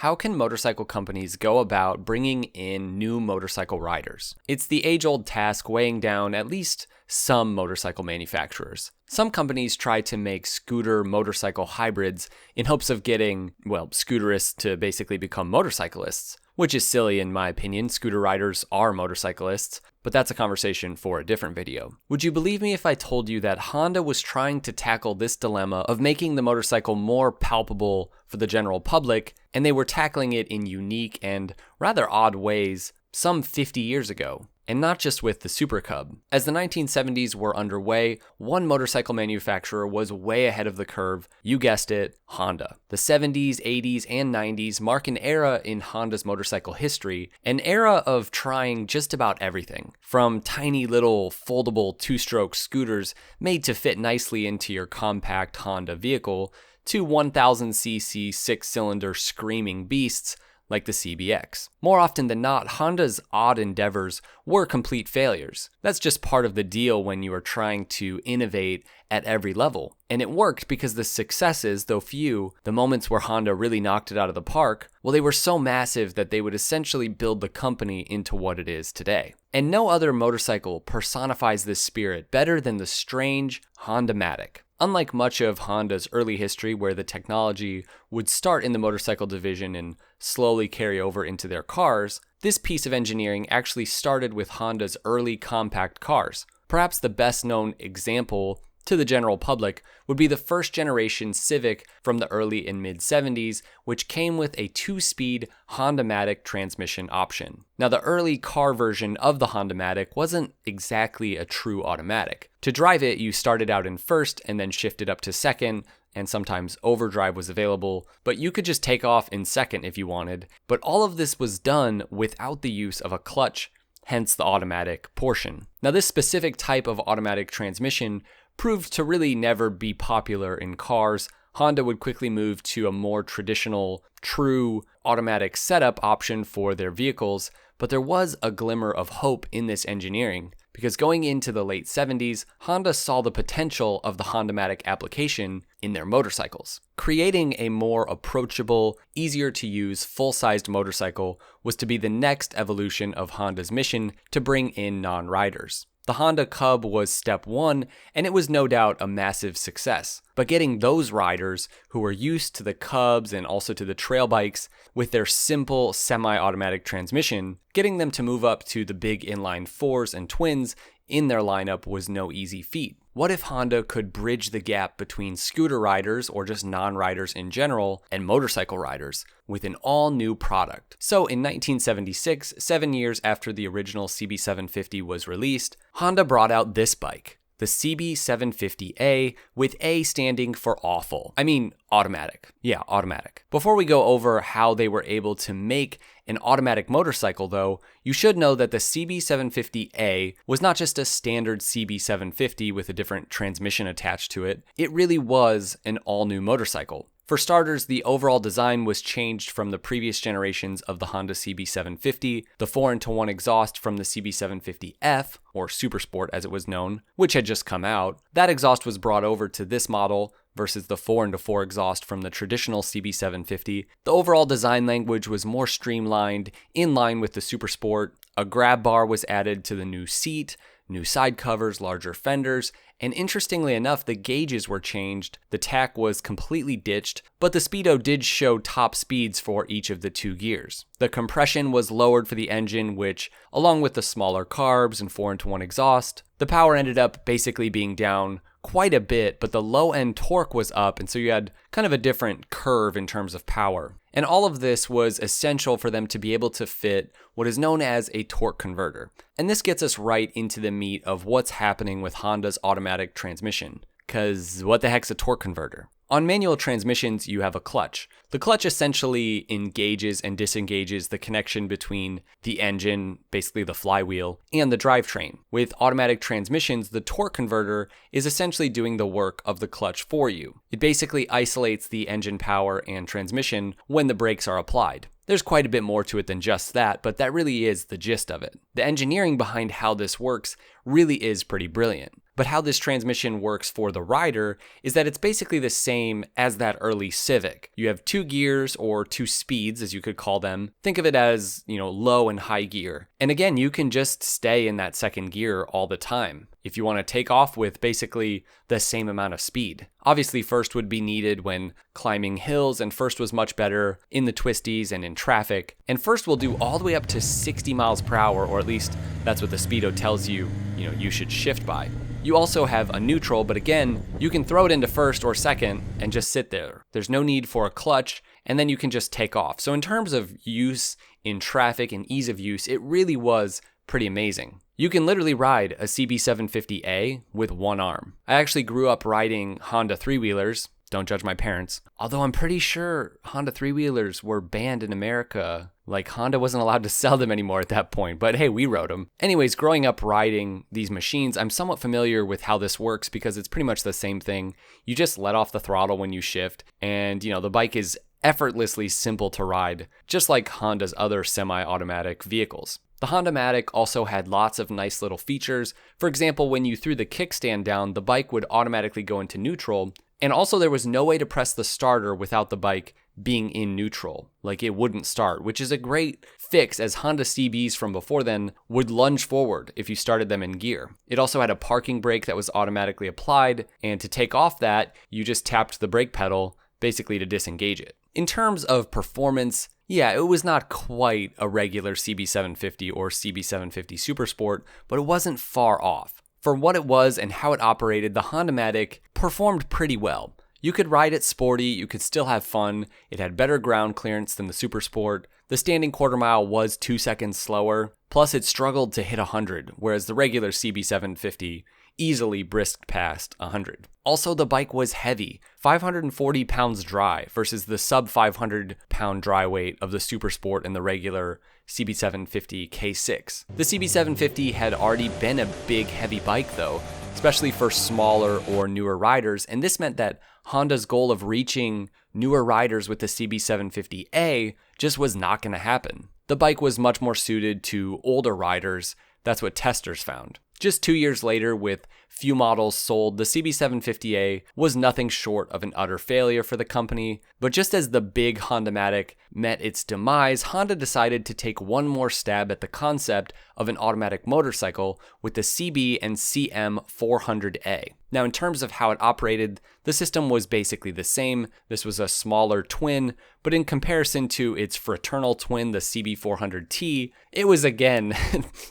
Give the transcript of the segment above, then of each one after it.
How can motorcycle companies go about bringing in new motorcycle riders? It's the age-old task weighing down at least some motorcycle manufacturers. Some companies try to make scooter motorcycle hybrids in hopes of getting, scooterists to basically become motorcyclists, which is silly in my opinion. Scooter riders are motorcyclists, but that's a conversation for a different video. Would you believe me if I told you that Honda was trying to tackle this dilemma of making the motorcycle more palpable for the general public, and they were tackling it in unique and rather odd ways some 50 years ago? And not just with the Super Cub. As the 1970s were underway, one motorcycle manufacturer was way ahead of the curve. You guessed it, Honda. The 70s, 80s, and 90s mark an era in Honda's motorcycle history, an era of trying just about everything. From tiny little foldable two-stroke scooters made to fit nicely into your compact Honda vehicle, to 1000cc six-cylinder screaming beasts like the CBX. More often than not, Honda's odd endeavors were complete failures. That's just part of the deal when you are trying to innovate at every level. And it worked because the successes, though few, the moments where Honda really knocked it out of the park, they were so massive that they would essentially build the company into what it is today. And no other motorcycle personifies this spirit better than the strange Hondamatic. Unlike much of Honda's early history, where the technology would start in the motorcycle division and slowly carry over into their cars, this piece of engineering actually started with Honda's early compact cars. Perhaps the best known example to the general public would be the first generation Civic from the early and mid 70s, which came with a 2-speed Hondamatic transmission option. Now, the early car version of the Hondamatic wasn't exactly a true automatic. To drive it, you started out in first and then shifted up to second, and sometimes overdrive was available, but you could just take off in second if you wanted. But all of this was done without the use of a clutch, hence the automatic portion. Now, this specific type of automatic transmission proved to really never be popular in cars. Honda would quickly move to a more traditional, true automatic setup option for their vehicles, but there was a glimmer of hope in this engineering, because going into the late 70s, Honda saw the potential of the Hondamatic application in their motorcycles. Creating a more approachable, easier to use, full-sized motorcycle was to be the next evolution of Honda's mission to bring in non-riders. The Honda Cub was step one, and it was no doubt a massive success. But getting those riders who were used to the Cubs and also to the trail bikes with their simple semi-automatic transmission, getting them to move up to the big inline fours and twins in their lineup was no easy feat. What if Honda could bridge the gap between scooter riders, or just non-riders in general, and motorcycle riders with an all-new product? So in 1976, 7 years after the original CB750 was released, Honda brought out this bike, the CB750A, with A standing for awful. I mean, automatic. Yeah, automatic. Before we go over how they were able to make an automatic motorcycle though, you should know that the CB750A was not just a standard CB750 with a different transmission attached to it. It really was an all-new motorcycle. For starters, the overall design was changed from the previous generations of the Honda CB750, the 4-into-1 exhaust from the CB750F, or Super Sport as it was known, which had just come out. That exhaust was brought over to this model versus the 4-into-4 exhaust from the traditional CB750. The overall design language was more streamlined, in line with the Super Sport. A grab bar was added to the new seat, new side covers, larger fenders, and interestingly enough, the gauges were changed. The tach was completely ditched, but the speedo did show top speeds for each of the 2 gears. The compression was lowered for the engine, which, along with the smaller carbs and 4-into-1 exhaust, the power ended up basically being down quite a bit, but the low-end torque was up, and so you had kind of a different curve in terms of power. And all of this was essential for them to be able to fit what is known as a torque converter. And this gets us right into the meat of what's happening with Honda's automatic transmission. Because what the heck's a torque converter? On manual transmissions, you have a clutch. The clutch essentially engages and disengages the connection between the engine, basically the flywheel, and the drivetrain. With automatic transmissions, the torque converter is essentially doing the work of the clutch for you. It basically isolates the engine power and transmission when the brakes are applied. There's quite a bit more to it than just that, but that really is the gist of it. The engineering behind how this works really is pretty brilliant. But how this transmission works for the rider is that it's basically the same as that early Civic. You have 2 gears, or 2 speeds as you could call them. Think of it as, low and high gear. And again, you can just stay in that second gear all the time if you want to take off with basically the same amount of speed. Obviously, first would be needed when climbing hills, and first was much better in the twisties and in traffic. And first will do all the way up to 60 miles per hour, or at least that's what the speedo tells you, you should shift by. You also have a neutral, but again, you can throw it into first or second and just sit there. There's no need for a clutch, and then you can just take off. So in terms of use in traffic and ease of use, it really was pretty amazing. You can literally ride a CB750A with one arm. I actually grew up riding Honda 3-wheelers. Don't judge my parents. Although I'm pretty sure Honda 3-wheelers were banned in America. Like, Honda wasn't allowed to sell them anymore at that point, but hey, we rode them. Anyways, growing up riding these machines, I'm somewhat familiar with how this works because it's pretty much the same thing. You just let off the throttle when you shift, and the bike is effortlessly simple to ride, just like Honda's other semi-automatic vehicles. The Hondamatic also had lots of nice little features. For example, when you threw the kickstand down, the bike would automatically go into neutral. And also there was no way to press the starter without the bike being in neutral. Like, it wouldn't start, which is a great fix, as Honda CBs from before then would lunge forward if you started them in gear. It also had a parking brake that was automatically applied, and to take off that, you just tapped the brake pedal basically to disengage it. In terms of performance, yeah, it was not quite a regular CB750 or CB750 Supersport, but it wasn't far off. For what it was and how it operated, the Hondamatic performed pretty well. You could ride it sporty, you could still have fun, it had better ground clearance than the Supersport, the standing quarter mile was 2 seconds slower, plus it struggled to hit 100, whereas the regular CB750 easily brisked past 100. Also, the bike was heavy, 540 pounds dry versus the sub 500 pound dry weight of the Supersport and the regular CB750 K6. The CB750 had already been a big heavy bike though, especially for smaller or newer riders, and this meant that Honda's goal of reaching newer riders with the CB750A just was not going to happen. The bike was much more suited to older riders, that's what testers found. Just 2 years later, with few models sold, the CB750A was nothing short of an utter failure for the company. But just as the big Hondamatic met its demise, Honda decided to take one more stab at the concept of an automatic motorcycle with the CB and CM 400A. Now, in terms of how it operated, the system was basically the same. This was a smaller twin, but in comparison to its fraternal twin, the CB400T, it was again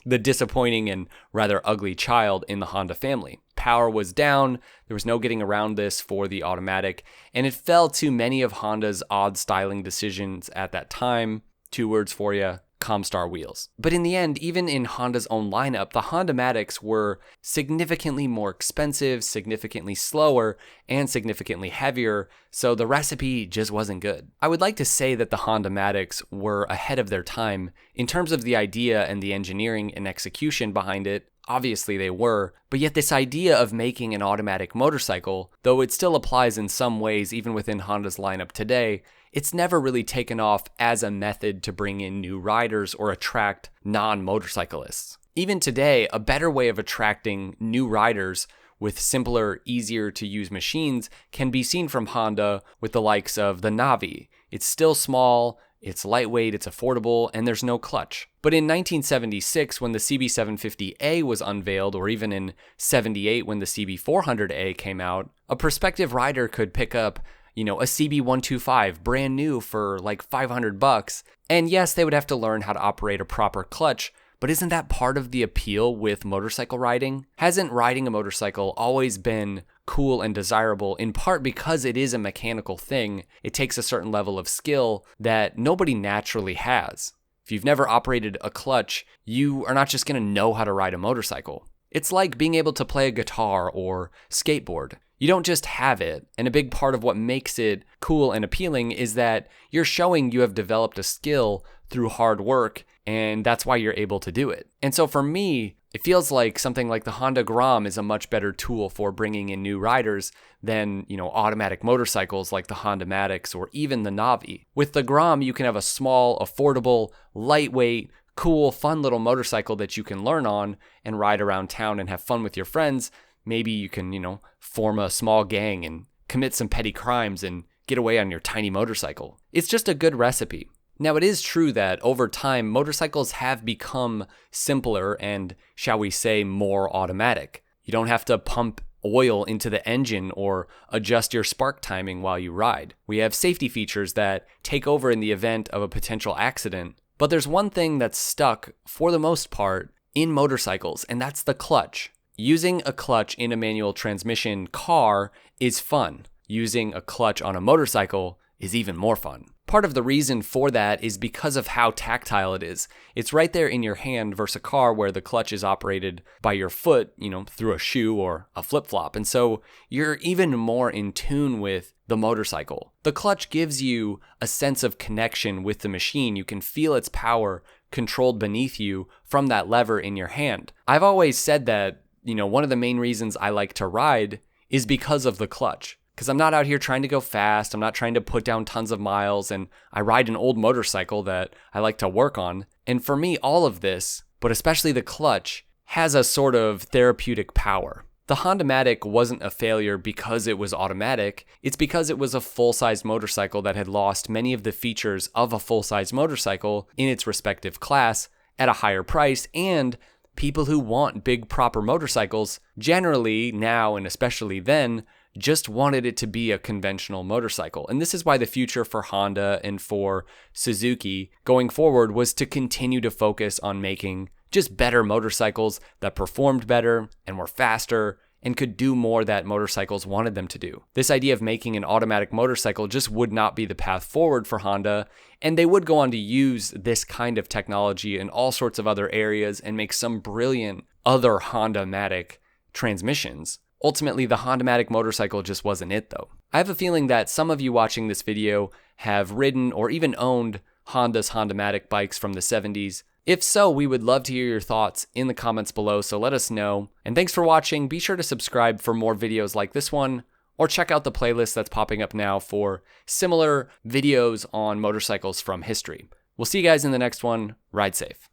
the disappointing and rather ugly child in the Honda family. Power was down, there was no getting around this for the automatic, and it fell to many of Honda's odd styling decisions at that time. 2 words for you: Comstar wheels. But in the end, even in Honda's own lineup, the Hondamatics were significantly more expensive, significantly slower, and significantly heavier, so the recipe just wasn't good. I would like to say that the Hondamatics were ahead of their time in terms of the idea and the engineering and execution behind it. Obviously they were, but yet this idea of making an automatic motorcycle, though it still applies in some ways even within Honda's lineup today, it's never really taken off as a method to bring in new riders or attract non-motorcyclists. Even today, a better way of attracting new riders with simpler, easier to use machines can be seen from Honda with the likes of the Navi. It's still small, it's lightweight, it's affordable, and there's no clutch. But in 1976, when the CB750A was unveiled, or even in 78 when the CB400A came out, a prospective rider could pick up a CB125 brand new for like $500. And yes, they would have to learn how to operate a proper clutch, but isn't that part of the appeal with motorcycle riding? Hasn't riding a motorcycle always been cool and desirable, in part because it is a mechanical thing? It takes a certain level of skill that nobody naturally has. If you've never operated a clutch, you are not just going to know how to ride a motorcycle. It's like being able to play a guitar or skateboard. You don't just have it, and a big part of what makes it cool and appealing is that you're showing you have developed a skill through hard work, and that's why you're able to do it. And so for me, It feels like something like the Honda Grom is a much better tool for bringing in new riders than, automatic motorcycles like the Hondamatics or even the Navi. With the Grom, you can have a small, affordable, lightweight, cool, fun little motorcycle that you can learn on and ride around town and have fun with your friends. Maybe you can, form a small gang and commit some petty crimes and get away on your tiny motorcycle. It's just a good recipe. Now, it is true that over time, motorcycles have become simpler and, shall we say, more automatic. You don't have to pump oil into the engine or adjust your spark timing while you ride. We have safety features that take over in the event of a potential accident. But there's one thing that's stuck, for the most part, in motorcycles, and that's the clutch. Using a clutch in a manual transmission car is fun. Using a clutch on a motorcycle is even more fun. Part of the reason for that is because of how tactile it is. It's right there in your hand versus a car where the clutch is operated by your foot, through a shoe or a flip-flop. And so you're even more in tune with the motorcycle. The clutch gives you a sense of connection with the machine. You can feel its power controlled beneath you from that lever in your hand. I've always said that, one of the main reasons I like to ride is because of the clutch. Because I'm not out here trying to go fast, I'm not trying to put down tons of miles, and I ride an old motorcycle that I like to work on. And for me, all of this, but especially the clutch, has a sort of therapeutic power. The Hondamatic wasn't a failure because it was automatic, it's because it was a full-size motorcycle that had lost many of the features of a full-size motorcycle in its respective class at a higher price, and people who want big proper motorcycles, generally now and especially then, just wanted it to be a conventional motorcycle. And this is why the future for Honda and for Suzuki going forward was to continue to focus on making just better motorcycles that performed better and were faster and could do more that motorcycles wanted them to do. This idea of making an automatic motorcycle just would not be the path forward for Honda, and they would go on to use this kind of technology in all sorts of other areas and make some brilliant other Hondamatic transmissions. Ultimately, the Hondamatic motorcycle just wasn't it, though. I have a feeling that some of you watching this video have ridden or even owned Honda's Hondamatic bikes from the 70s. If so, we would love to hear your thoughts in the comments below, so let us know. And thanks for watching. Be sure to subscribe for more videos like this one, or check out the playlist that's popping up now for similar videos on motorcycles from history. We'll see you guys in the next one. Ride safe.